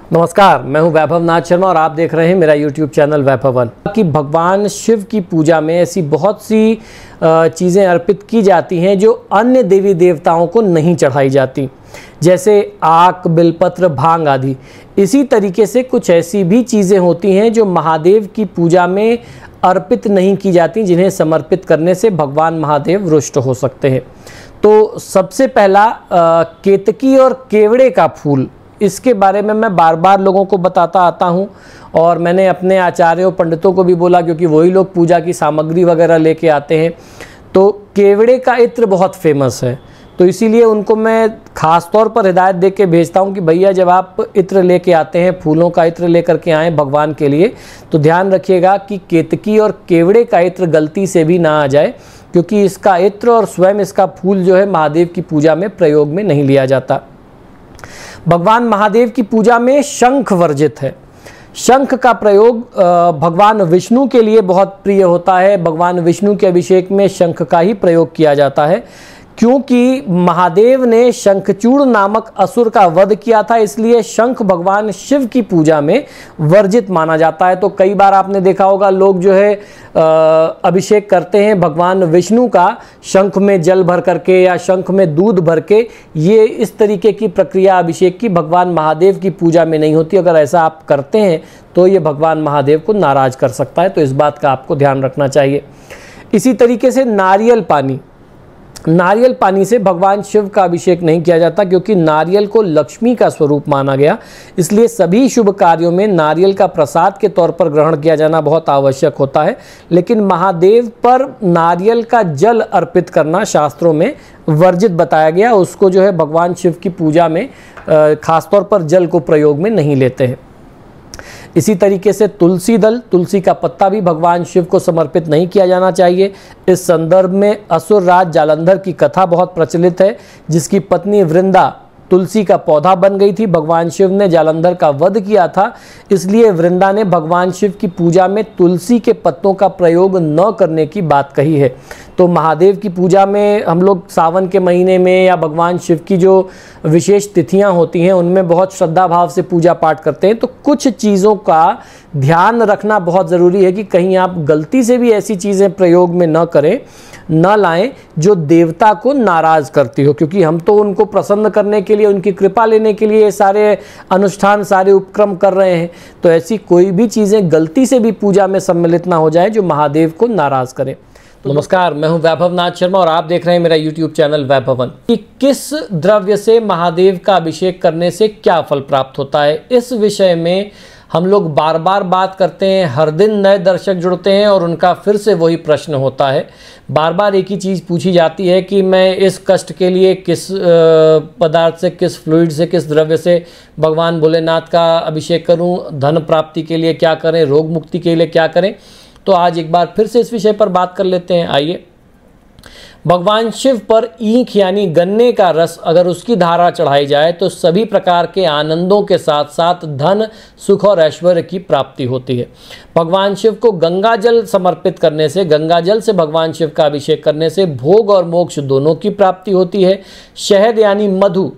नमस्कार, मैं हूं वैभव नाथ शर्मा और आप देख रहे हैं मेरा YouTube चैनल वैभवन। कि भगवान शिव की पूजा में ऐसी बहुत सी चीज़ें अर्पित की जाती हैं जो अन्य देवी देवताओं को नहीं चढ़ाई जाती, जैसे आक, बिलपत्र, भांग आदि। इसी तरीके से कुछ ऐसी भी चीज़ें होती हैं जो महादेव की पूजा में अर्पित नहीं की जाती, जिन्हें समर्पित करने से भगवान महादेव रुष्ट हो सकते हैं। तो सबसे पहला केतकी और केवड़े का फूल, इसके बारे में मैं बार बार लोगों को बताता आता हूं और मैंने अपने आचार्यों पंडितों को भी बोला, क्योंकि वही लोग पूजा की सामग्री वगैरह लेके आते हैं। तो केवड़े का इत्र बहुत फेमस है, तो इसीलिए उनको मैं ख़ास तौर पर हिदायत दे के भेजता हूँ कि भैया जब आप इत्र लेके आते हैं, फूलों का इत्र लेकर के आएँ भगवान के लिए, तो ध्यान रखिएगा कि केतकी और केवड़े का इत्र गलती से भी ना आ जाए, क्योंकि इसका इत्र और स्वयं इसका फूल जो है महादेव की पूजा में प्रयोग में नहीं लिया जाता। भगवान महादेव की पूजा में शंख वर्जित है। शंख का प्रयोग भगवान विष्णु के लिए बहुत प्रिय होता है। भगवान विष्णु के अभिषेक में शंख का ही प्रयोग किया जाता है, क्योंकि महादेव ने शंखचूड़ नामक असुर का वध किया था, इसलिए शंख भगवान शिव की पूजा में वर्जित माना जाता है। तो कई बार आपने देखा होगा लोग जो है अभिषेक करते हैं भगवान विष्णु का शंख में जल भर करके या शंख में दूध भर के। ये इस तरीके की प्रक्रिया अभिषेक की भगवान महादेव की पूजा में नहीं होती। अगर ऐसा आप करते हैं तो ये भगवान महादेव को नाराज कर सकता है, तो इस बात का आपको ध्यान रखना चाहिए। इसी तरीके से नारियल पानी से भगवान शिव का अभिषेक नहीं किया जाता, क्योंकि नारियल को लक्ष्मी का स्वरूप माना गया। इसलिए सभी शुभ कार्यों में नारियल का प्रसाद के तौर पर ग्रहण किया जाना बहुत आवश्यक होता है। लेकिन महादेव पर नारियल का जल अर्पित करना शास्त्रों में वर्जित बताया गया। उसको जो है भगवान शिव की पूजा में खासतौर पर जल को प्रयोग में नहीं लेते हैं। इसी तरीके से तुलसी का पत्ता भी भगवान शिव को समर्पित नहीं किया जाना चाहिए। इस संदर्भ में असुर राज जालंधर की कथा बहुत प्रचलित है, जिसकी पत्नी वृंदा तुलसी का पौधा बन गई थी। भगवान शिव ने जालंधर का वध किया था, इसलिए वृंदा ने भगवान शिव की पूजा में तुलसी के पत्तों का प्रयोग न करने की बात कही है। तो महादेव की पूजा में हम लोग सावन के महीने में या भगवान शिव की जो विशेष तिथियां होती हैं उनमें बहुत श्रद्धा भाव से पूजा पाठ करते हैं। तो कुछ चीज़ों का ध्यान रखना बहुत ज़रूरी है कि कहीं आप गलती से भी ऐसी चीज़ें प्रयोग में न करें, न लाएं जो देवता को नाराज़ करती हो, क्योंकि हम तो उनको प्रसन्न करने के लिए, उनकी कृपा लेने के लिए सारे अनुष्ठान, सारे उपक्रम कर रहे हैं। तो ऐसी कोई भी चीज़ें गलती से भी पूजा में सम्मिलित ना हो जाए जो महादेव को नाराज़ करें। नमस्कार, मैं हूं वैभव नाथ शर्मा और आप देख रहे हैं मेरा YouTube चैनल वैभवन। कि किस द्रव्य से महादेव का अभिषेक करने से क्या फल प्राप्त होता है, इस विषय में हम लोग बार बार बात करते हैं। हर दिन नए दर्शक जुड़ते हैं और उनका फिर से वही प्रश्न होता है। बार बार एक ही चीज़ पूछी जाती है कि मैं इस कष्ट के लिए किस पदार्थ से, किस फ्लूइड से, किस द्रव्य से भगवान भोलेनाथ का अभिषेक करूं, धन प्राप्ति के लिए क्या करें, रोग मुक्ति के लिए क्या करें। तो आज एक बार फिर से इस विषय पर बात कर लेते हैं। आइए, भगवान शिव पर ईख यानी गन्ने का रस अगर उसकी धारा चढ़ाई जाए तो सभी प्रकार के आनंदों के साथ साथ धन, सुख और ऐश्वर्य की प्राप्ति होती है। भगवान शिव को गंगा जल समर्पित करने से, गंगा जल से भगवान शिव का अभिषेक करने से भोग और मोक्ष दोनों की प्राप्ति होती है। शहद यानी मधु,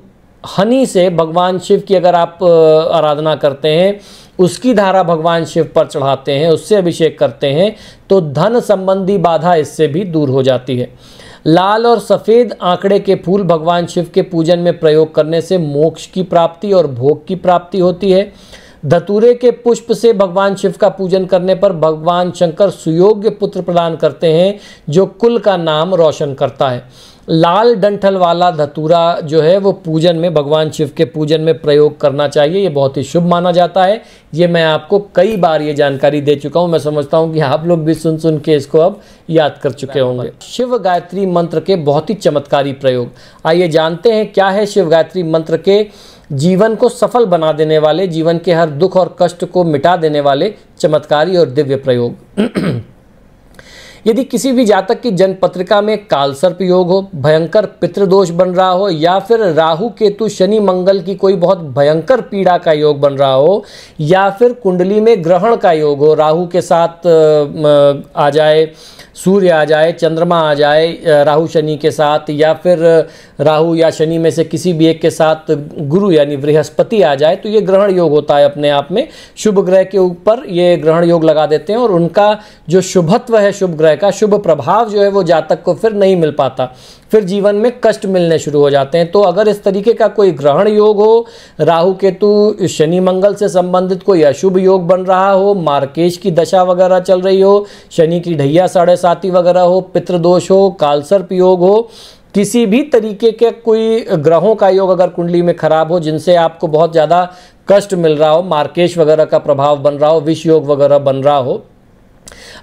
हनी से भगवान शिव की अगर आप आराधना करते हैं, उसकी धारा भगवान शिव पर चढ़ाते हैं, उससे अभिषेक करते हैं, तो धन संबंधी बाधा इससे भी दूर हो जाती है। लाल और सफ़ेद आंकड़े के फूल भगवान शिव के पूजन में प्रयोग करने से मोक्ष की प्राप्ति और भोग की प्राप्ति होती है। धतूरे के पुष्प से भगवान शिव का पूजन करने पर भगवान शंकर सुयोग्य पुत्र प्रदान करते हैं, जो कुल का नाम रोशन करता है। लाल डंठल वाला धतूरा जो है वो पूजन में, भगवान शिव के पूजन में प्रयोग करना चाहिए। ये बहुत ही शुभ माना जाता है। ये मैं आपको कई बार ये जानकारी दे चुका हूँ। मैं समझता हूँ कि आप लोग भी सुन के इसको अब याद कर चुके होंगे। शिव गायत्री मंत्र के बहुत ही चमत्कारी प्रयोग, आइए जानते हैं क्या है शिव गायत्री मंत्र के जीवन को सफल बना देने वाले, जीवन के हर दुख और कष्ट को मिटा देने वाले चमत्कारी और दिव्य प्रयोग। यदि किसी भी जातक की जन्म पत्रिका में कालसर्प योग हो, भयंकर पितृदोष बन रहा हो, या फिर राहु केतु शनि मंगल की कोई बहुत भयंकर पीड़ा का योग बन रहा हो, या फिर कुंडली में ग्रहण का योग हो, राहु के साथ आ जाए सूर्य आ जाए, चंद्रमा आ जाए राहु शनि के साथ, या फिर राहु या शनि में से किसी भी एक के साथ गुरु यानी बृहस्पति आ जाए, तो ये ग्रहण योग होता है। अपने आप में शुभ ग्रह के ऊपर ये ग्रहण योग लगा देते हैं और उनका जो शुभत्व है शुभ ग्रह का, शुभ प्रभाव जो है वो जातक को फिर नहीं मिल पाता, फिर जीवन में कष्ट मिलने शुरू हो जाते हैं। तो अगर इस तरीके का कोई ग्रहण योग हो, राहु केतु शनि मंगल से संबंधित कोई अशुभ योग बन रहा हो, मार्केश की दशा वगैरह चल रही हो, शनि की ढैया 7.5 वगैरह हो, पितृदोष हो, कालसर्प योग हो, किसी भी तरीके के कोई ग्रहों का योग अगर कुंडली में खराब हो जिनसे आपको बहुत ज़्यादा कष्ट मिल रहा हो, मार्केश वगैरह का प्रभाव बन रहा हो, विष योग वगैरह बन रहा हो,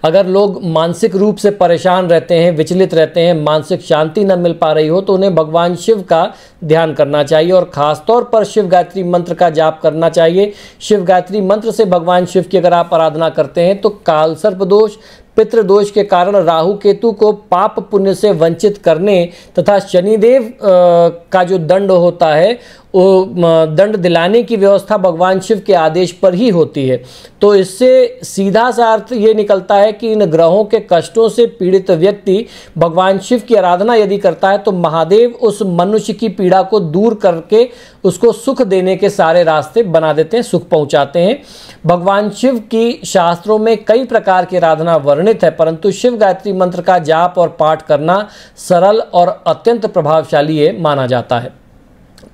अगर लोग मानसिक रूप से परेशान रहते हैं, विचलित रहते हैं, मानसिक शांति न मिल पा रही हो, तो उन्हें भगवान शिव का ध्यान करना चाहिए और खास तौर पर शिव गायत्री मंत्र का जाप करना चाहिए। शिव गायत्री मंत्र से भगवान शिव की अगर आप आराधना करते हैं तो कालसर्प दोष, पितृदोष के कारण राहु केतु को पाप पुण्य से वंचित करने तथा शनिदेव का जो दंड होता है वो दंड दिलाने की व्यवस्था भगवान शिव के आदेश पर ही होती है। तो इससे सीधा सा अर्थ ये निकलता है कि इन ग्रहों के कष्टों से पीड़ित व्यक्ति भगवान शिव की आराधना यदि करता है तो महादेव उस मनुष्य की पीड़ा को दूर करके उसको सुख देने के सारे रास्ते बना देते हैं, सुख पहुंचाते हैं। भगवान शिव की शास्त्रों में कई प्रकार की आराधना वर्णित है, परंतु शिव गायत्री मंत्र का जाप और पाठ करना सरल और अत्यंत प्रभावशाली है माना जाता है।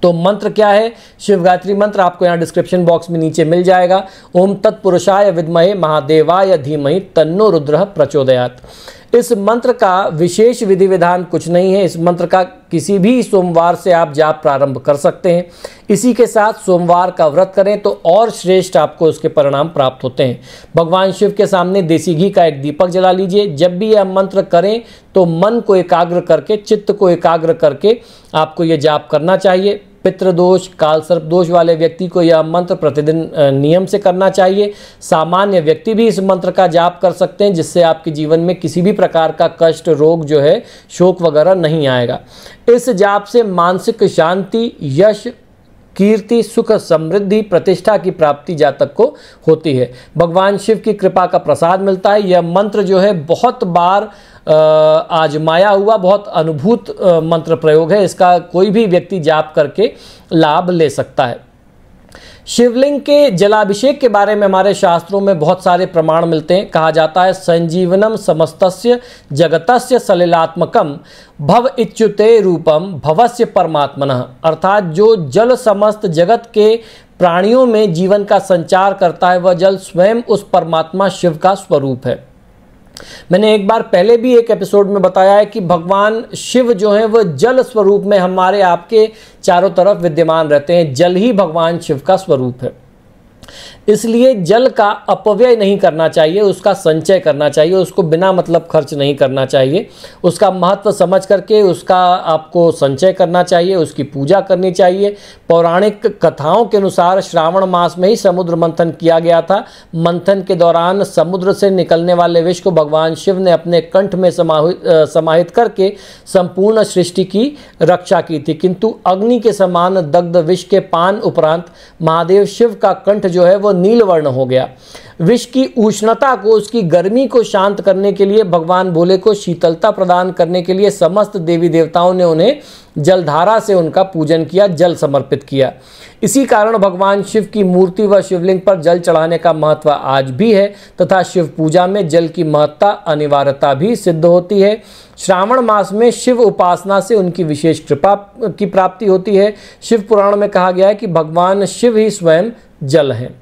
तो मंत्र क्या है? शिव गायत्री मंत्र आपको यहाँ डिस्क्रिप्शन बॉक्स में नीचे मिल जाएगा। ओम तत्पुरुषाय विद्महे महादेवाय धीमहि तन्नो रुद्रः प्रचोदयात्। इस मंत्र का विशेष विधि विधान कुछ नहीं है। इस मंत्र का किसी भी सोमवार से आप जाप प्रारंभ कर सकते हैं। इसी के साथ सोमवार का व्रत करें तो और श्रेष्ठ आपको उसके परिणाम प्राप्त होते हैं। भगवान शिव के सामने देसी घी का एक दीपक जला लीजिए। जब भी यह मंत्र करें तो मन को एकाग्र करके, चित्त को एकाग्र करके आपको ये जाप करना चाहिए। पितृदोष, कालसर्प दोष वाले व्यक्ति को यह मंत्र प्रतिदिन नियम से करना चाहिए। सामान्य व्यक्ति भी इस मंत्र का जाप कर सकते हैं, जिससे आपके जीवन में किसी भी प्रकार का कष्ट, रोग जो है, शोक वगैरह नहीं आएगा। इस जाप से मानसिक शांति, यश, कीर्ति, सुख, समृद्धि, प्रतिष्ठा की प्राप्ति जातक को होती है। भगवान शिव की कृपा का प्रसाद मिलता है। यह मंत्र जो है बहुत बार आजमाया हुआ, बहुत अनुभूत मंत्र प्रयोग है। इसका कोई भी व्यक्ति जाप करके लाभ ले सकता है। शिवलिंग के जलाभिषेक के बारे में हमारे शास्त्रों में बहुत सारे प्रमाण मिलते हैं। कहा जाता है संजीवनम समस्तस्य जगतस्य सलिलात्मकम भव इच्युते रूपम भवस्य परमात्मनः। अर्थात जो जल समस्त जगत के प्राणियों में जीवन का संचार करता है, वह जल स्वयं उस परमात्मा शिव का स्वरूप है। मैंने एक बार पहले भी एक एपिसोड में बताया है कि भगवान शिव जो है वह जल स्वरूप में हमारे आपके चारों तरफ विद्यमान रहते हैं। जल ही भगवान शिव का स्वरूप है। इसलिए जल का अपव्यय नहीं करना चाहिए, उसका संचय करना चाहिए, उसको बिना मतलब खर्च नहीं करना चाहिए। उसका महत्व समझ करके उसका आपको संचय करना चाहिए, उसकी पूजा करनी चाहिए। पौराणिक कथाओं के अनुसार श्रावण मास में ही समुद्र मंथन किया गया था। मंथन के दौरान समुद्र से निकलने वाले विष को भगवान शिव ने अपने कंठ में समाहित करके संपूर्ण सृष्टि की रक्षा की थी। किंतु अग्नि के समान दग्ध विष के पान उपरांत महादेव शिव का कंठ जो है वो नीलवर्ण हो गया। विष की उष्णता को, उसकी गर्मी को शांत करने के लिए, भगवान भोले को शीतलता प्रदान करने के लिए समस्त देवी देवताओं ने उन्हें जलधारा से उनका पूजन किया, जल समर्पित किया। इसी कारण भगवान शिव की मूर्ति व शिवलिंग पर जल चढ़ाने का महत्व आज भी है तथा शिव पूजा में जल की महत्ता, अनिवार्यता भी सिद्ध होती है। श्रावण मास में शिव उपासना से उनकी विशेष कृपा की प्राप्ति होती है। शिव पुराण में कहा गया है कि भगवान शिव ही स्वयं जल हैं।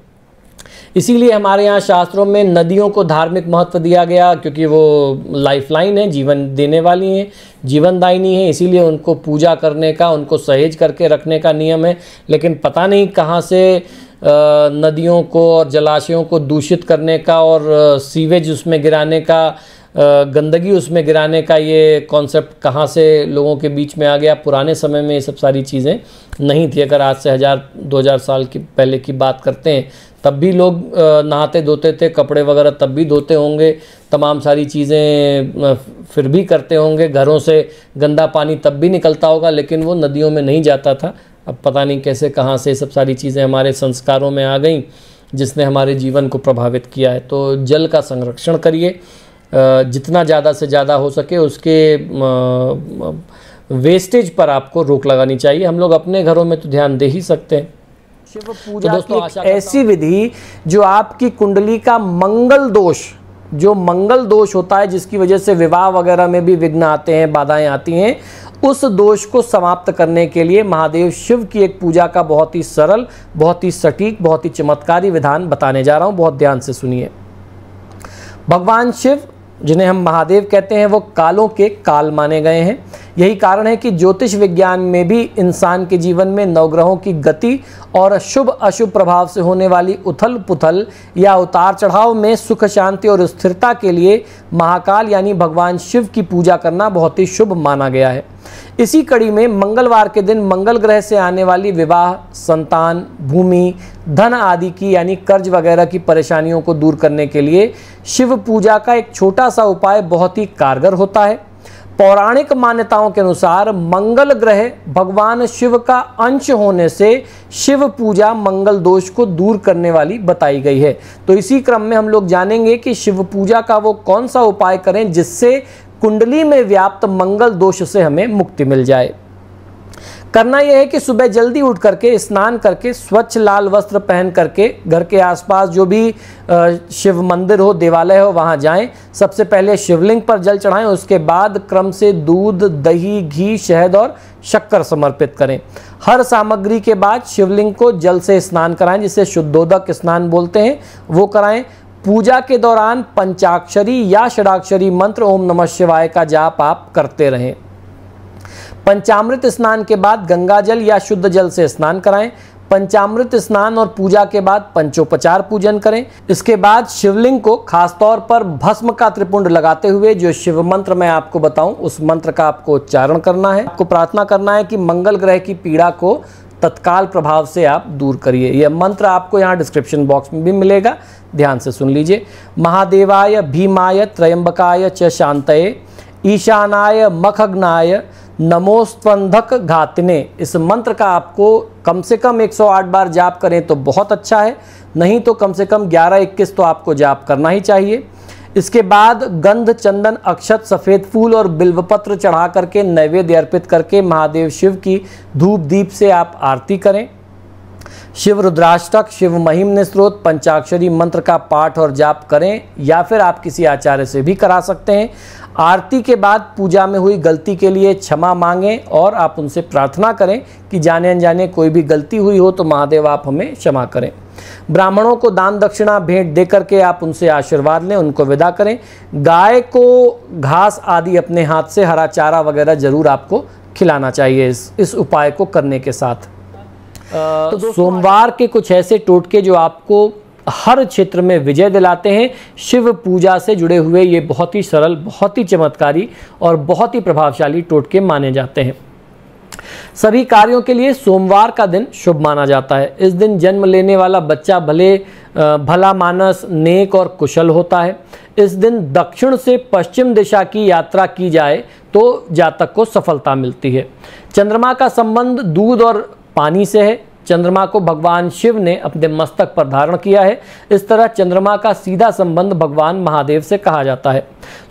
इसीलिए हमारे यहाँ शास्त्रों में नदियों को धार्मिक महत्व दिया गया, क्योंकि वो लाइफलाइन है, जीवन देने वाली हैं, जीवनदायिनी है। इसीलिए उनको पूजा करने का, उनको सहेज करके रखने का नियम है। लेकिन पता नहीं कहाँ से नदियों को और जलाशयों को दूषित करने का और सीवेज उसमें गिराने का, गंदगी उसमें गिराने का ये कॉन्सेप्ट कहाँ से लोगों के बीच में आ गया। पुराने समय में ये सब सारी चीज़ें नहीं थी। अगर आज से 1000-2000 साल की पहले की बात करते हैं, तब भी लोग नहाते धोते थे, कपड़े वगैरह तब भी धोते होंगे। तमाम सारी चीज़ें फिर भी करते होंगे। घरों से गंदा पानी तब भी निकलता होगा, लेकिन वो नदियों में नहीं जाता था। अब पता नहीं कैसे कहाँ से सब सारी चीज़ें हमारे संस्कारों में आ गई, जिसने हमारे जीवन को प्रभावित किया है। तो जल का संरक्षण करिए, जितना ज़्यादा से ज़्यादा हो सके उसके वेस्टेज पर आपको रोक लगानी चाहिए। हम लोग अपने घरों में तो ध्यान दे ही सकते हैं। शिव पूजा दोस्तों एक ऐसी विधि जो आपकी कुंडली का मंगल दोष, जो मंगल दोष होता है, जिसकी वजह से विवाह वगैरह में भी विघ्न आते हैं, बाधाएं आती हैं, उस दोष को समाप्त करने के लिए महादेव शिव की एक पूजा का बहुत ही सरल, बहुत ही सटीक, बहुत ही चमत्कारी विधान बताने जा रहा हूं। बहुत ध्यान से सुनिए। भगवान शिव, जिन्हें हम महादेव कहते हैं, वो कालों के काल माने गए हैं। यही कारण है कि ज्योतिष विज्ञान में भी इंसान के जीवन में नवग्रहों की गति और शुभ अशुभ प्रभाव से होने वाली उथल पुथल या उतार चढ़ाव में सुख शांति और स्थिरता के लिए महाकाल यानी भगवान शिव की पूजा करना बहुत ही शुभ माना गया है। इसी कड़ी में मंगलवार के दिन मंगल ग्रह से आने वाली विवाह, संतान, भूमि, धन आदि की यानी कर्ज वगैरह की परेशानियों को दूर करने के लिए शिव पूजा का एक छोटा सा उपाय बहुत ही कारगर होता है। पौराणिक मान्यताओं के अनुसार मंगल ग्रह भगवान शिव का अंश होने से शिव पूजा मंगल दोष को दूर करने वाली बताई गई है। तो इसी क्रम में हम लोग जानेंगे कि शिव पूजा का वो कौन सा उपाय करें जिससे कुंडली में व्याप्त मंगल दोष से हमें मुक्ति मिल जाए। करना यह है कि सुबह जल्दी उठ करके स्नान करके स्वच्छ लाल वस्त्र पहन करके घर के आसपास जो भी शिव मंदिर हो, देवालय हो, वहाँ जाएं। सबसे पहले शिवलिंग पर जल चढ़ाएं, उसके बाद क्रम से दूध, दही, घी, शहद और शक्कर समर्पित करें। हर सामग्री के बाद शिवलिंग को जल से स्नान कराएं, जिसे शुद्धोदक स्नान बोलते हैं, वो कराएं। पूजा के दौरान पंचाक्षरी या षडाक्षरी मंत्र ओम नमः शिवाय का जाप आप करते रहें। पंचामृत स्नान के बाद गंगा जल या शुद्ध जल से स्नान कराएं। पंचामृत स्नान और पूजा के बाद पंचोपचार पूजन करें। इसके बाद शिवलिंग को खासतौर पर भस्म का त्रिपुंड लगाते हुए जो शिव मंत्र मैं आपको बताऊं, उस मंत्र का आपको उच्चारण करना है। आपको प्रार्थना करना है कि मंगल ग्रह की पीड़ा को तत्काल प्रभाव से आप दूर करिए। यह मंत्र आपको यहाँ डिस्क्रिप्शन बॉक्स में भी मिलेगा, ध्यान से सुन लीजिए। महादेवाय भीमाय त्रयंबकाय च शांतये ईशानाय मखग्नाय नमोस्त्वंधक घातिने। इस मंत्र का आपको कम से कम 108 बार जाप करें तो बहुत अच्छा है, नहीं तो कम से कम 11-21 तो आपको जाप करना ही चाहिए। इसके बाद गंध, चंदन, अक्षत, सफ़ेद फूल और बिल्वपत्र चढ़ा करके नैवेद्य अर्पित करके महादेव शिव की धूप दीप से आप आरती करें। शिव रुद्राष्टक, शिव महिम्न स्तोत्र, पंचाक्षरी मंत्र का पाठ और जाप करें, या फिर आप किसी आचार्य से भी करा सकते हैं। आरती के बाद पूजा में हुई गलती के लिए क्षमा मांगें और आप उनसे प्रार्थना करें कि जाने अनजाने कोई भी गलती हुई हो तो महादेव आप हमें क्षमा करें। ब्राह्मणों को दान दक्षिणा भेंट दे करके आप उनसे आशीर्वाद लें, उनको विदा करें। गाय को घास आदि अपने हाथ से, हरा चारा वगैरह जरूर आपको खिलाना चाहिए इस उपाय को करने के साथ। तो सोमवार के कुछ ऐसे टोटके जो आपको हर क्षेत्र में विजय दिलाते हैं। शिव पूजा से जुड़े हुए ये बहुत ही सरल, बहुत ही चमत्कारी और बहुत ही प्रभावशाली टोटके माने जाते हैं। सभी कार्यों के लिए सोमवार का दिन शुभ माना जाता है। इस दिन जन्म लेने वाला बच्चा भला मानस, नेक और कुशल होता है। इस दिन दक्षिण से पश्चिम दिशा की यात्रा की जाए तो जातक को सफलता मिलती है। चंद्रमा का संबंध दूध और पानी से है। चंद्रमा को भगवान शिव ने अपने मस्तक पर धारण किया है। इस तरह चंद्रमा का सीधा संबंध भगवान महादेव से कहा जाता है।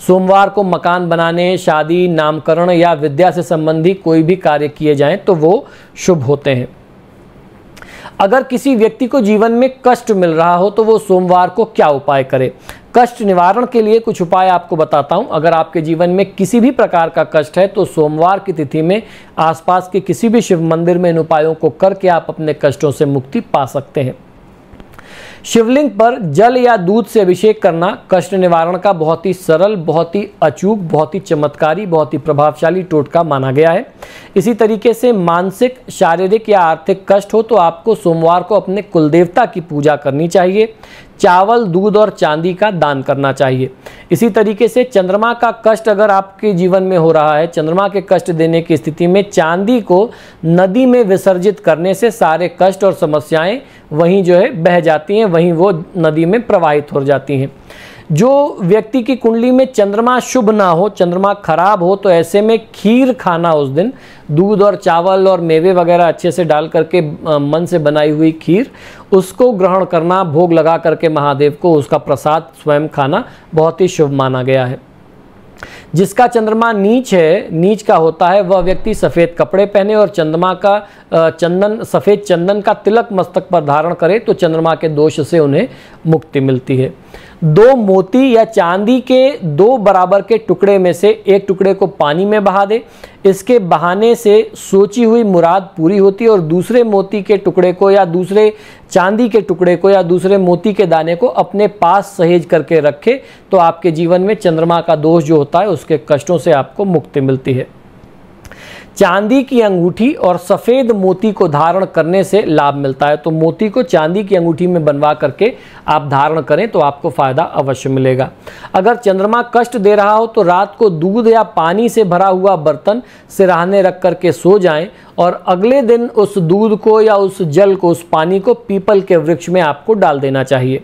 सोमवार को मकान बनाने, शादी, नामकरण या विद्या से संबंधी कोई भी कार्य किए जाएं तो वो शुभ होते हैं। अगर किसी व्यक्ति को जीवन में कष्ट मिल रहा हो तो वो सोमवार को क्या उपाय करे? कष्ट निवारण के लिए कुछ उपाय आपको बताता हूं। अगर आपके जीवन में किसी भी प्रकार का कष्ट है तो सोमवार की तिथि में आसपास के किसी भी शिव मंदिर में इन उपायों को करके आप अपने कष्टों से मुक्ति पा सकते हैं। शिवलिंग पर जल या दूध से अभिषेक करना कष्ट निवारण का बहुत ही सरल, बहुत ही अचूक, बहुत ही चमत्कारी, बहुत ही प्रभावशाली टोटका माना गया है। इसी तरीके से मानसिक, शारीरिक या आर्थिक कष्ट हो तो आपको सोमवार को अपने कुलदेवता की पूजा करनी चाहिए। चावल, दूध और चांदी का दान करना चाहिए। इसी तरीके से चंद्रमा का कष्ट अगर आपके जीवन में हो रहा है, चंद्रमा के कष्ट देने की स्थिति में चांदी को नदी में विसर्जित करने से सारे कष्ट और समस्याएं वहीं जो है बह जाती हैं, वहीं वो नदी में प्रवाहित हो जाती हैं। जो व्यक्ति की कुंडली में चंद्रमा शुभ ना हो, चंद्रमा खराब हो, तो ऐसे में खीर खाना, उस दिन दूध और चावल और मेवे वगैरह अच्छे से डाल करके मन से बनाई हुई खीर, उसको ग्रहण करना, भोग लगा करके महादेव को उसका प्रसाद स्वयं खाना बहुत ही शुभ माना गया है। जिसका चंद्रमा नीच है, नीच का होता है, वह व्यक्ति सफ़ेद कपड़े पहने और चंद्रमा का सफ़ेद चंदन का तिलक मस्तक पर धारण करे तो चंद्रमा के दोष से उन्हें मुक्ति मिलती है। 2 मोती या चांदी के 2 बराबर के टुकड़े में से एक टुकड़े को पानी में बहा दे। इसके बहाने से सोची हुई मुराद पूरी होती है और दूसरे मोती के टुकड़े को या दूसरे चांदी के टुकड़े को या दूसरे मोती के दाने को अपने पास सहेज करके रखे तो आपके जीवन में चंद्रमा का दोष जो होता है उसके कष्टों से आपको मुक्ति मिलती है। चांदी की अंगूठी और सफ़ेद मोती को धारण करने से लाभ मिलता है, तो मोती को चांदी की अंगूठी में बनवा करके आप धारण करें तो आपको फ़ायदा अवश्य मिलेगा। अगर चंद्रमा कष्ट दे रहा हो तो रात को दूध या पानी से भरा हुआ बर्तन सिरहाने रख करके सो जाएं और अगले दिन उस दूध को या उस जल को, उस पानी को पीपल के वृक्ष में आपको डाल देना चाहिए।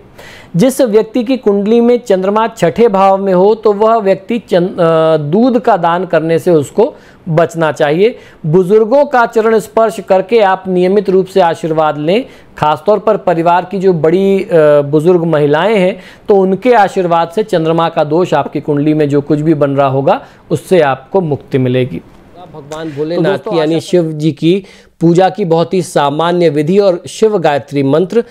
जिस व्यक्ति की कुंडली में चंद्रमा छठे भाव में हो तो वह व्यक्ति दूध का दान करने से उसको बचना चाहिए। बुजुर्गों का चरण स्पर्श करके आप नियमित रूप से आशीर्वाद लें, खासतौर पर परिवार की जो बड़ी बुजुर्ग महिलाएं हैं तो उनके आशीर्वाद से चंद्रमा का दोष आपकी कुंडली में जो कुछ भी बन रहा होगा उससे आपको मुक्ति मिलेगी। भगवान भोलेनाथ की यानी शिव जी की पूजा की बहुत ही सामान्य विधि और शिव गायत्री मंत्र।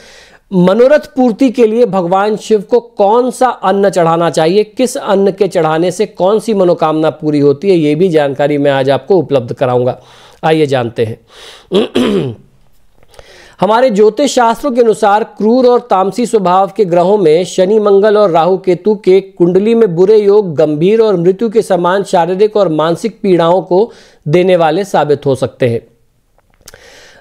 मनोरथ पूर्ति के लिए भगवान शिव को कौन सा अन्न चढ़ाना चाहिए, किस अन्न के चढ़ाने से कौन सी मनोकामना पूरी होती है, ये भी जानकारी मैं आज आपको उपलब्ध कराऊंगा। आइए जानते हैं। हमारे ज्योतिष शास्त्रों के अनुसार क्रूर और तामसी स्वभाव के ग्रहों में शनि, मंगल और राहु केतु के कुंडली में बुरे योग गंभीर और मृत्यु के समान शारीरिक और मानसिक पीड़ाओं को देने वाले साबित हो सकते हैं।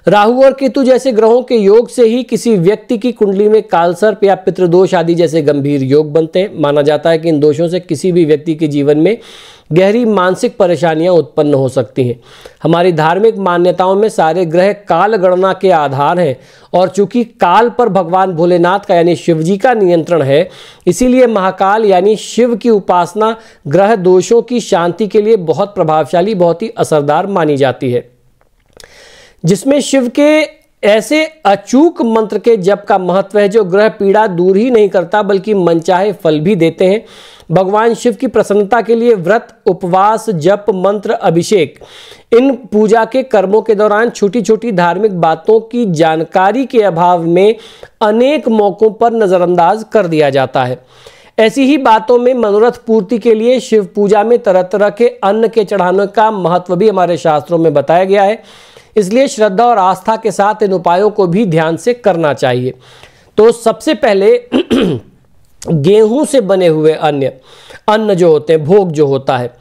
राहु और केतु जैसे ग्रहों के योग से ही किसी व्यक्ति की कुंडली में कालसर्प या पितृदोष आदि जैसे गंभीर योग बनते हैं। माना जाता है कि इन दोषों से किसी भी व्यक्ति के जीवन में गहरी मानसिक परेशानियां उत्पन्न हो सकती हैं। हमारी धार्मिक मान्यताओं में सारे ग्रह काल गणना के आधार हैं और चूंकि काल पर भगवान भोलेनाथ का यानी शिव जी का नियंत्रण है, इसीलिए महाकाल यानी शिव की उपासना ग्रह दोषों की शांति के लिए बहुत प्रभावशाली, बहुत ही असरदार मानी जाती है। जिसमें शिव के ऐसे अचूक मंत्र के जप का महत्व है जो ग्रह पीड़ा दूर ही नहीं करता बल्कि मनचाहे फल भी देते हैं। भगवान शिव की प्रसन्नता के लिए व्रत, उपवास, जप, मंत्र, अभिषेक, इन पूजा के कर्मों के दौरान छोटी छोटी धार्मिक बातों की जानकारी के अभाव में अनेक मौकों पर नजरअंदाज कर दिया जाता है। ऐसी ही बातों में मनोरथ पूर्ति के लिए शिव पूजा में तरह तरह के अन्न के चढ़ाने का महत्व भी हमारे शास्त्रों में बताया गया है। इसलिए श्रद्धा और आस्था के साथ इन उपायों को भी ध्यान से करना चाहिए। तो सबसे पहले गेहूं से बने हुए अन्न जो होते हैं, भोग जो होता है,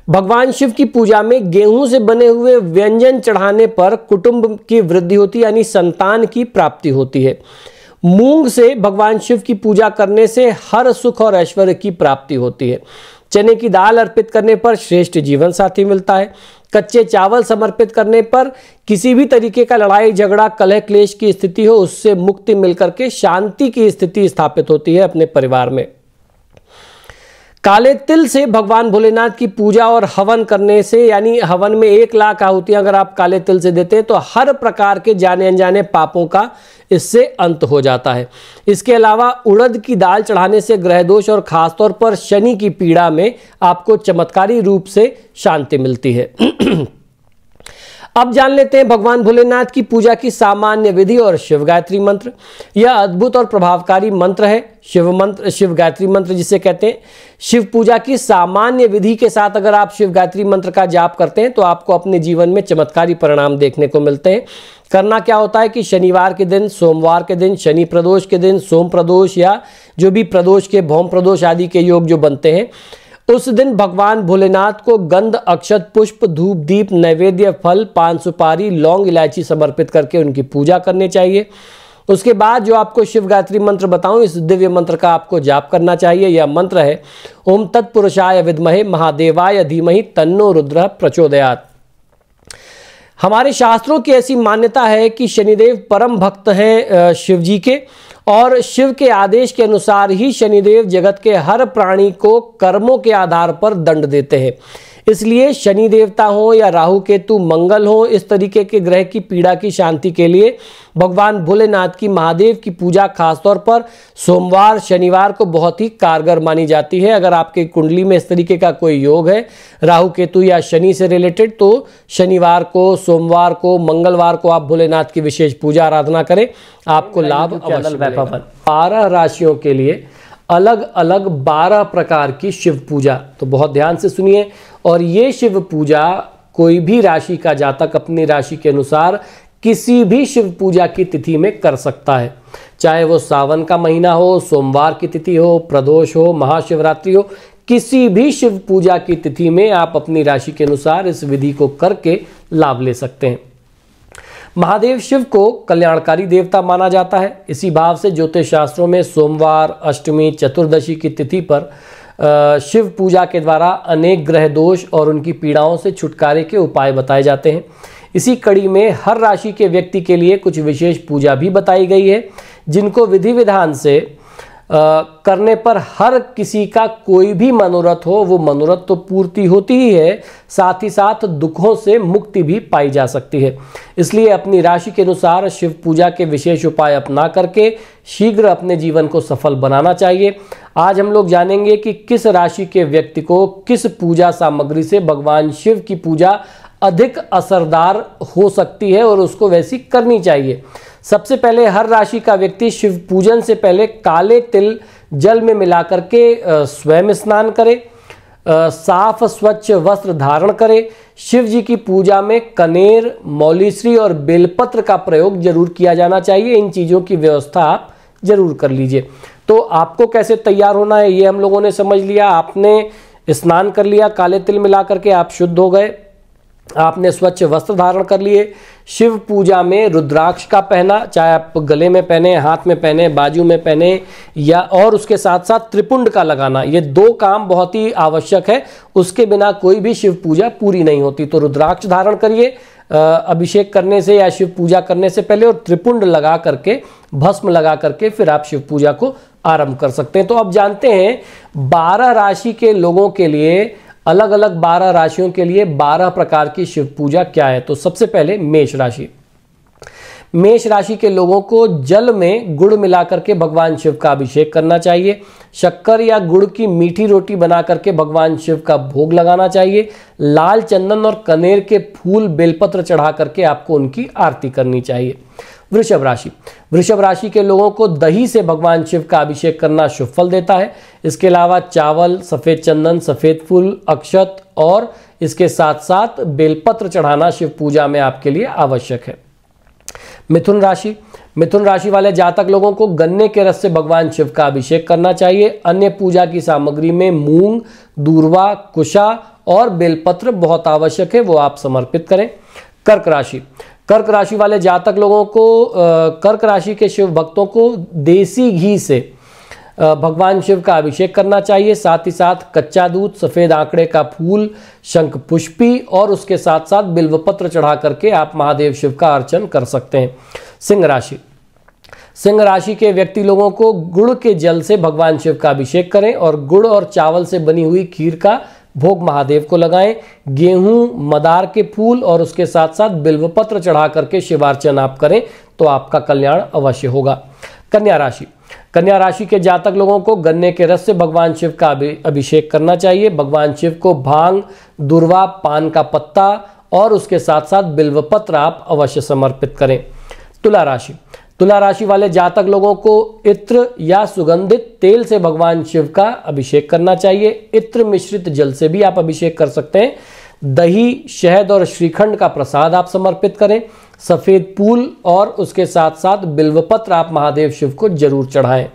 भगवान शिव की पूजा में गेहूं से बने हुए व्यंजन चढ़ाने पर कुटुंब की वृद्धि होती है यानी संतान की प्राप्ति होती है। मूंग से भगवान शिव की पूजा करने से हर सुख और ऐश्वर्य की प्राप्ति होती है। चने की दाल अर्पित करने पर श्रेष्ठ जीवन साथी मिलता है। कच्चे चावल समर्पित करने पर किसी भी तरीके का लड़ाई झगड़ा कलह क्लेश की स्थिति हो उससे मुक्ति मिलकर के शांति की स्थिति स्थापित होती है अपने परिवार में। काले तिल से भगवान भोलेनाथ की पूजा और हवन करने से यानी हवन में 1 लाख आहुतियां अगर आप काले तिल से देते हैं तो हर प्रकार के जाने अनजाने पापों का इससे अंत हो जाता है। इसके अलावा उड़द की दाल चढ़ाने से ग्रह दोष और खासतौर पर शनि की पीड़ा में आपको चमत्कारी रूप से शांति मिलती है। अब जान लेते हैं भगवान भोलेनाथ की पूजा की सामान्य विधि और शिव गायत्री मंत्र। यह अद्भुत और प्रभावकारी मंत्र है। शिव गायत्री मंत्र जिसे कहते हैं। शिव पूजा की सामान्य विधि के साथ अगर आप शिव गायत्री मंत्र का जाप करते हैं तो आपको अपने जीवन में चमत्कारी परिणाम देखने को मिलते हैं। करना क्या होता है कि शनिवार के दिन, सोमवार के दिन, शनि प्रदोष के दिन, सोम प्रदोष या जो भी प्रदोष के भौम प्रदोष आदि के योग जो बनते हैं उस दिन भगवान भोलेनाथ को गंध, अक्षत, पुष्प, धूप, दीप, नैवेद्य, फल, पान, सुपारी, लौंग, इलायची समर्पित करके उनकी पूजा करनी चाहिए। उसके बाद जो आपको शिव गायत्री मंत्र बताऊं इस दिव्य मंत्र का आपको जाप करना चाहिए। यह मंत्र है ओम तत्पुरुषाय विद्महे महादेवाय धीमहि तन्नो रुद्रः प्रचोदयात्। हमारे शास्त्रों की ऐसी मान्यता है कि शनिदेव परम भक्त हैं शिव जी के, और शिव के आदेश के अनुसार ही शनिदेव जगत के हर प्राणी को कर्मों के आधार पर दंड देते हैं। इसलिए शनि देवता हो या राहु केतु मंगल हो, इस तरीके के ग्रह की पीड़ा की शांति के लिए भगवान भोलेनाथ की महादेव की पूजा खासतौर पर सोमवार शनिवार को बहुत ही कारगर मानी जाती है। अगर आपके कुंडली में इस तरीके का कोई योग है राहु केतु या शनि से रिलेटेड, तो शनिवार को, सोमवार को, मंगलवार को आप भोलेनाथ की विशेष पूजा आराधना करें, आपको लाभ अवश्य मिलेगा। 12 राशियों के लिए अलग अलग 12 प्रकार की शिव पूजा, तो बहुत ध्यान से सुनिए। और ये शिव पूजा कोई भी राशि का जातक अपनी राशि के अनुसार किसी भी शिव पूजा की तिथि में कर सकता है, चाहे वो सावन का महीना हो, सोमवार की तिथि हो, प्रदोष हो, महाशिवरात्रि हो, किसी भी शिव पूजा की तिथि में आप अपनी राशि के अनुसार इस विधि को करके लाभ ले सकते हैं। महादेव शिव को कल्याणकारी देवता माना जाता है। इसी भाव से ज्योतिष शास्त्रों में सोमवार, अष्टमी, चतुर्दशी की तिथि पर शिव पूजा के द्वारा अनेक ग्रह दोष और उनकी पीड़ाओं से छुटकारे के उपाय बताए जाते हैं। इसी कड़ी में हर राशि के व्यक्ति के लिए कुछ विशेष पूजा भी बताई गई है, जिनको विधि विधान से करने पर हर किसी का कोई भी मनोरथ हो, वो मनोरथ तो पूर्ति होती ही है, साथ ही साथ दुखों से मुक्ति भी पाई जा सकती है। इसलिए अपनी राशि के अनुसार शिव पूजा के विशेष उपाय अपना करके शीघ्र अपने जीवन को सफल बनाना चाहिए। आज हम लोग जानेंगे कि किस राशि के व्यक्ति को किस पूजा सामग्री से भगवान शिव की पूजा अधिक असरदार हो सकती है और उसको वैसी करनी चाहिए। सबसे पहले हर राशि का व्यक्ति शिव पूजन से पहले काले तिल जल में मिलाकर के स्वयं स्नान करे, साफ स्वच्छ वस्त्र धारण करे। शिव जी की पूजा में कनेर, मौलीश्री और बेलपत्र का प्रयोग जरूर किया जाना चाहिए। इन चीज़ों की व्यवस्था आप जरूर कर लीजिए। तो आपको कैसे तैयार होना है ये हम लोगों ने समझ लिया। आपने स्नान कर लिया, काले तिल मिला करके आप शुद्ध हो गए, आपने स्वच्छ वस्त्र धारण कर लिए। शिव पूजा में रुद्राक्ष का पहना, चाहे आप गले में पहने, हाथ में पहने, बाजू में पहने, या और उसके साथ साथ त्रिपुंड का लगाना, ये 2 काम बहुत ही आवश्यक है। उसके बिना कोई भी शिव पूजा पूरी नहीं होती। तो रुद्राक्ष धारण करिए अभिषेक करने से या शिव पूजा करने से पहले, और त्रिपुंड लगा करके, भस्म लगा करके फिर आप शिव पूजा को आरंभ कर सकते हैं। तो अब जानते हैं 12 राशि के लोगों के लिए, अलग अलग 12 राशियों के लिए 12 प्रकार की शिव पूजा क्या है। तो सबसे पहले मेष राशि। मेष राशि के लोगों को जल में गुड़ मिलाकर के भगवान शिव का अभिषेक करना चाहिए। शक्कर या गुड़ की मीठी रोटी बना करके भगवान शिव का भोग लगाना चाहिए। लाल चंदन और कनेर के फूल बेलपत्र चढ़ा करके आपको उनकी आरती करनी चाहिए। वृषभ राशि। वृषभ राशि के लोगों को दही से भगवान शिव का अभिषेक करना शुभ फल देता है। इसके अलावा चावल, सफ़ेद चंदन, सफ़ेद फूल, अक्षत और इसके साथ साथ बेलपत्र चढ़ाना शिव पूजा में आपके लिए आवश्यक है। मिथुन राशि। मिथुन राशि वाले जातक लोगों को गन्ने के रस से भगवान शिव का अभिषेक करना चाहिए। अन्य पूजा की सामग्री में मूंग, दूर्वा, कुशा और बेलपत्र बहुत आवश्यक है, वो आप समर्पित करें। कर्क राशि। कर्क राशि वाले जातक लोगों को, कर्क राशि के शिव भक्तों को देसी घी से भगवान शिव का अभिषेक करना चाहिए। साथ ही साथ कच्चा दूध, सफ़ेद आंकड़े का फूल, शंख पुष्पी और उसके साथ साथ बिल्वपत्र चढ़ा करके आप महादेव शिव का अर्चन कर सकते हैं। सिंह राशि। सिंह राशि के व्यक्ति लोगों को गुड़ के जल से भगवान शिव का अभिषेक करें और गुड़ और चावल से बनी हुई खीर का भोग महादेव को लगाएं। गेहूं, मदार के फूल और उसके साथ साथ बिल्वपत्र चढ़ा करके शिवार्चन आप करें तो आपका कल्याण अवश्य होगा। कन्या राशि। कन्या राशि के जातक लोगों को गन्ने के रस से भगवान शिव का अभिषेक करना चाहिए। भगवान शिव को भांग, दूर्वा, पान का पत्ता और उसके साथ साथ बिल्वपत्र आप अवश्य समर्पित करें। तुला राशि। तुला राशि वाले जातक लोगों को इत्र या सुगंधित तेल से भगवान शिव का अभिषेक करना चाहिए। इत्र मिश्रित जल से भी आप अभिषेक कर सकते हैं। दही, शहद और श्रीखंड का प्रसाद आप समर्पित करें। सफ़ेद फूल और उसके साथ साथ बिल्वपत्र आप महादेव शिव को जरूर चढ़ाएं।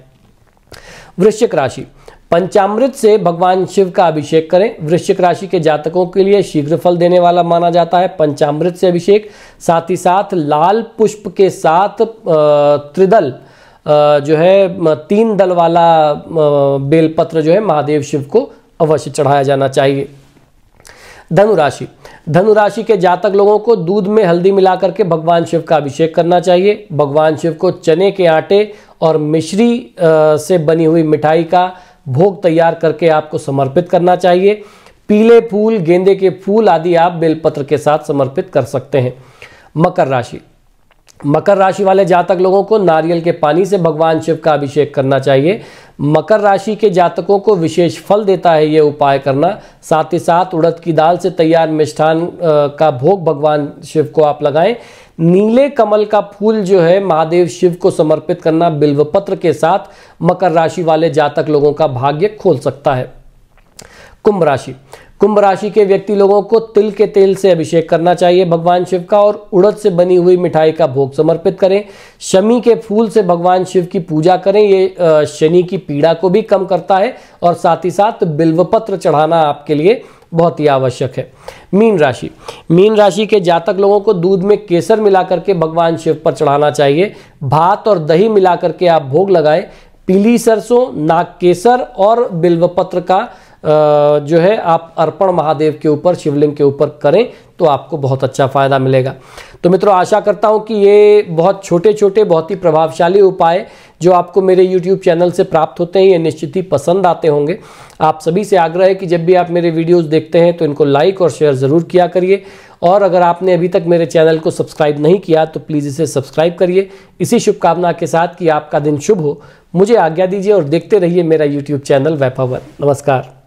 वृश्चिक राशि। पंचामृत से भगवान शिव का अभिषेक करें। वृश्चिक राशि के जातकों के लिए शीघ्र फल देने वाला माना जाता है पंचामृत से अभिषेक। साथ ही साथ लाल पुष्प के साथ त्रिदल जो है 3 दल वाला बेलपत्र जो है महादेव शिव को अवश्य चढ़ाया जाना चाहिए। धनुराशि, धनुराशि के जातक लोगों को दूध में हल्दी मिलाकर के भगवान शिव का अभिषेक करना चाहिए। भगवान शिव को चने के आटे और मिश्री से बनी हुई मिठाई का भोग तैयार करके आपको समर्पित करना चाहिए। पीले फूल, गेंदे के फूल आदि आप बेलपत्र के साथ समर्पित कर सकते हैं। मकर राशि, मकर राशि वाले जातक लोगों को नारियल के पानी से भगवान शिव का अभिषेक करना चाहिए। मकर राशि के जातकों को विशेष फल देता है ये उपाय करना। साथ ही साथ उड़द की दाल से तैयार मिष्ठान का भोग भगवान शिव को आप लगाएं। नीले कमल का फूल जो है महादेव शिव को समर्पित करना बिल्वपत्र के साथ मकर राशि वाले जातक लोगों का भाग्य खोल सकता है। कुंभ राशि, कुंभ राशि के व्यक्ति लोगों को तिल के तेल से अभिषेक करना चाहिए भगवान शिव का और उड़द से बनी हुई मिठाई का भोग समर्पित करें। शमी के फूल से भगवान शिव की पूजा करें, ये शनि की पीड़ा को भी कम करता है और साथ ही साथ बिल्वपत्र चढ़ाना आपके लिए बहुत ही आवश्यक है। मीन राशि, मीन राशि के जातक लोगों को दूध में केसर मिलाकर के भगवान शिव पर चढ़ाना चाहिए। भात और दही मिलाकर के आप भोग लगाएं। पीली सरसों, नाग केसर और बिल्वपत्र का जो है आप अर्पण महादेव के ऊपर, शिवलिंग के ऊपर करें तो आपको बहुत अच्छा फायदा मिलेगा। तो मित्रों, आशा करता हूं कि ये बहुत छोटे छोटे बहुत ही प्रभावशाली उपाय जो आपको मेरे YouTube चैनल से प्राप्त होते हैं ये निश्चित ही पसंद आते होंगे। आप सभी से आग्रह है कि जब भी आप मेरे वीडियोस देखते हैं तो इनको लाइक और शेयर ज़रूर किया करिए और अगर आपने अभी तक मेरे चैनल को सब्सक्राइब नहीं किया तो प्लीज़ इसे सब्सक्राइब करिए। इसी शुभकामना के साथ कि आपका दिन शुभ हो, मुझे आज्ञा दीजिए और देखते रहिए मेरा YouTube चैनल वैभव वन। नमस्कार।